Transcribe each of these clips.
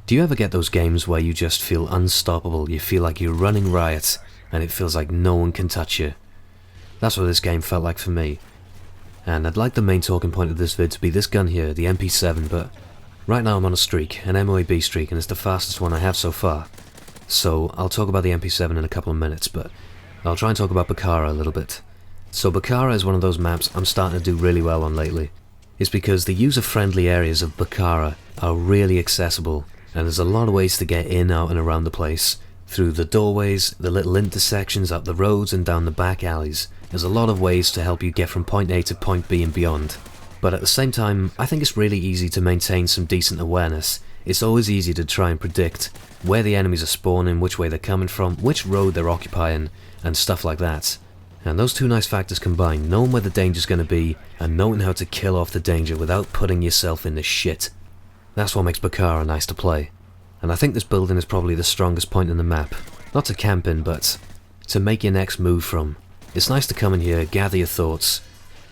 Do you ever get those games where you just feel unstoppable, you feel like you're running riot, and it feels like no one can touch you? That's what this game felt like for me. And I'd like the main talking point of this vid to be this gun here, the MP7, but right now I'm on a streak, an MOAB streak, and it's the fastest one I have so far. So I'll talk about the MP7 in a couple of minutes, but I'll try and talk about Bukhara a little bit. So Bukhara is one of those maps I'm starting to do really well on lately. It's because the user-friendly areas of Bukhara are really accessible, and there's a lot of ways to get in, out and around the place. Through the doorways, the little intersections, up the roads and down the back alleys. There's a lot of ways to help you get from point A to point B and beyond. But at the same time, I think it's really easy to maintain some decent awareness. It's always easy to try and predict where the enemies are spawning, which way they're coming from, which road they're occupying, and stuff like that. And those two nice factors combined, knowing where the danger's going to be, and knowing how to kill off the danger without putting yourself in the shit. That's what makes Bukhara nice to play. And I think this building is probably the strongest point in the map. Not to camp in, but to make your next move from. It's nice to come in here, gather your thoughts,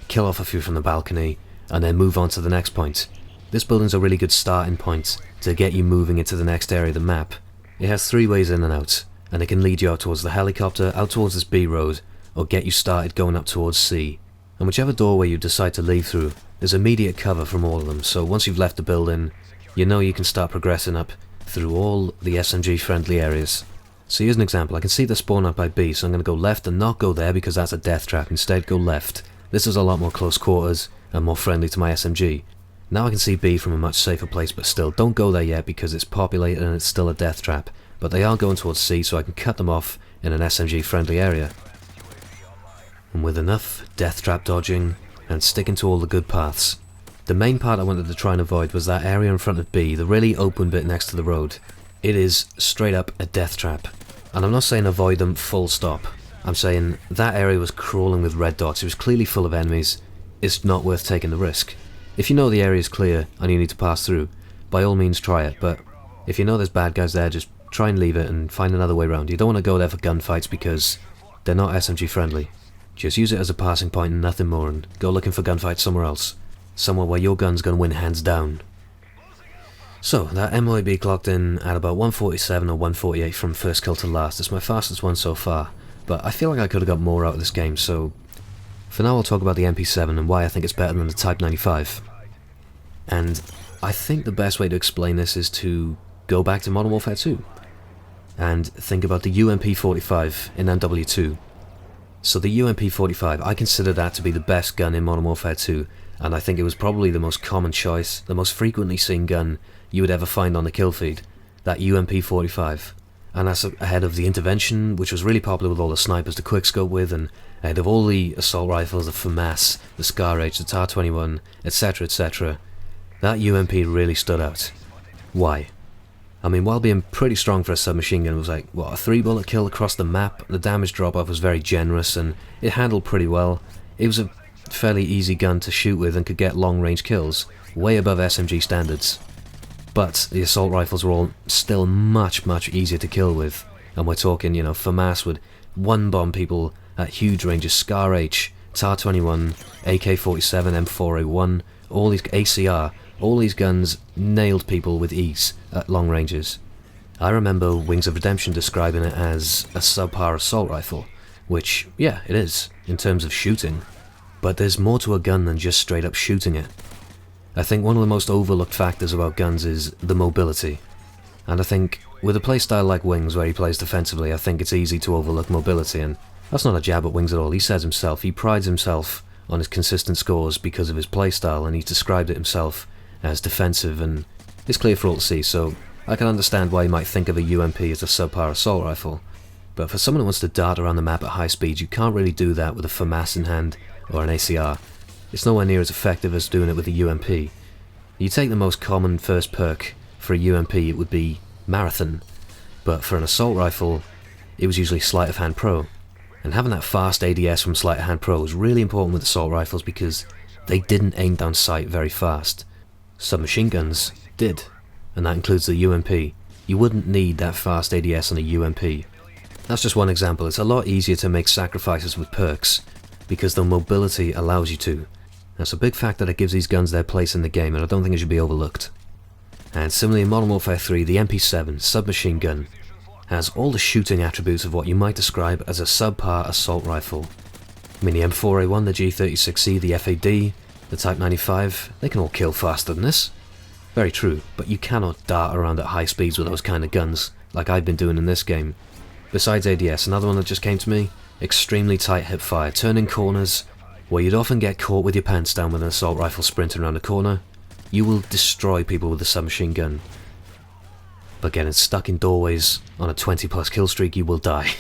kill off a few from the balcony, and then move on to the next point. This building's a really good starting point to get you moving into the next area of the map. It has 3 ways in and out, and it can lead you out towards the helicopter, out towards this B road, or get you started going up towards C. And whichever doorway you decide to leave through, there's immediate cover from all of them, so once you've left the building, you know you can start progressing up through all the SMG friendly areas. So here's an example. I can see the spawn up by B, so I'm going to go left and not go there because that's a death trap. Instead go left. This is a lot more close quarters and more friendly to my SMG. Now I can see B from a much safer place, but still don't go there yet because it's populated and it's still a death trap. But they are going towards C, so I can cut them off in an SMG friendly area. And with enough death trap dodging and sticking to all the good paths, the main part I wanted to try and avoid was that area in front of B, the really open bit next to the road. It is straight up a death trap. And I'm not saying avoid them full stop. I'm saying that area was crawling with red dots. It was clearly full of enemies. It's not worth taking the risk. If you know the area is clear and you need to pass through, by all means try it. But if you know there's bad guys there, just try and leave it and find another way around. You don't want to go there for gunfights because they're not SMG friendly. Just use it as a passing point and nothing more, and go looking for gunfights somewhere else. Somewhere where your gun's going to win hands down. So, that MOAB clocked in at about 147 or 148 from first kill to last. It's my fastest one so far, but I feel like I could have got more out of this game, so for now I'll talk about the MP7 and why I think it's better than the Type 95. And I think the best way to explain this is to go back to Modern Warfare 2 and think about the UMP45 in MW2. So the UMP45, I consider that to be the best gun in Modern Warfare 2, and I think it was probably the most common choice, the most frequently seen gun you would ever find on the kill feed, that UMP45. And that's ahead of the Intervention, which was really popular with all the snipers to quickscope with, and ahead of all the assault rifles, the FAMAS, the Scar-H, the TAR-21, etc, etc. That UMP really stood out. Why? I mean, while being pretty strong for a submachine gun, it was like, what, a 3-bullet kill across the map, the damage drop-off was very generous, and it handled pretty well. It was a fairly easy gun to shoot with and could get long-range kills, way above SMG standards. But the assault rifles were all still much, much easier to kill with, and we're talking, you know, FAMAS would one-bomb people at huge ranges, Scar-H, TAR-21, AK-47, M4A1, all these ACR, all these guns nailed people with ease at long ranges. I remember Wings of Redemption describing it as a subpar assault rifle, which, yeah, it is, in terms of shooting. But there's more to a gun than just straight up shooting it. I think one of the most overlooked factors about guns is the mobility. And I think with a playstyle like Wings where he plays defensively, I think it's easy to overlook mobility, and that's not a jab at Wings at all. He says himself, he prides himself on his consistent scores because of his playstyle, and he's described it himself as defensive, and it's clear for all to see, so I can understand why you might think of a UMP as a subpar assault rifle. But for someone who wants to dart around the map at high speed, you can't really do that with a FAMAS in hand or an ACR. It's nowhere near as effective as doing it with a UMP. You take the most common first perk for a UMP, it would be Marathon, but for an assault rifle, it was usually Sleight of Hand Pro. And having that fast ADS from Sleight of Hand Pro was really important with assault rifles because they didn't aim down sight very fast. Submachine guns did, and that includes the UMP. You wouldn't need that fast ADS on a UMP. That's just one example. It's a lot easier to make sacrifices with perks because the mobility allows you to. That's a big factor that gives these guns their place in the game, and I don't think it should be overlooked. And similarly in Modern Warfare 3, the MP7 submachine gun has all the shooting attributes of what you might describe as a subpar assault rifle. I mean, the M4A1, the G36C, the FAD, the Type 95, they can all kill faster than this. Very true, but you cannot dart around at high speeds with those kind of guns, like I've been doing in this game. Besides ADS, another one that just came to me, extremely tight hip fire, turning corners, where you'd often get caught with your pants down with an assault rifle sprinting around a corner. You will destroy people with a submachine gun. But getting stuck in doorways on a 20+ kill streak, you will die.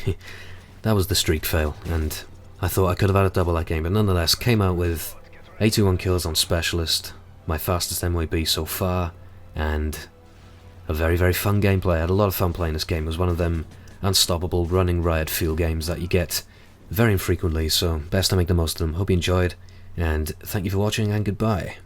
That was the streak fail, and I thought I could have had a double that game, but nonetheless came out with 81 kills on Specialist, my fastest MOAB so far, and a very, very fun gameplay. I had a lot of fun playing this game. It was one of them unstoppable running riot feel games that you get very infrequently, so best to make the most of them. Hope you enjoyed, and thank you for watching, and goodbye.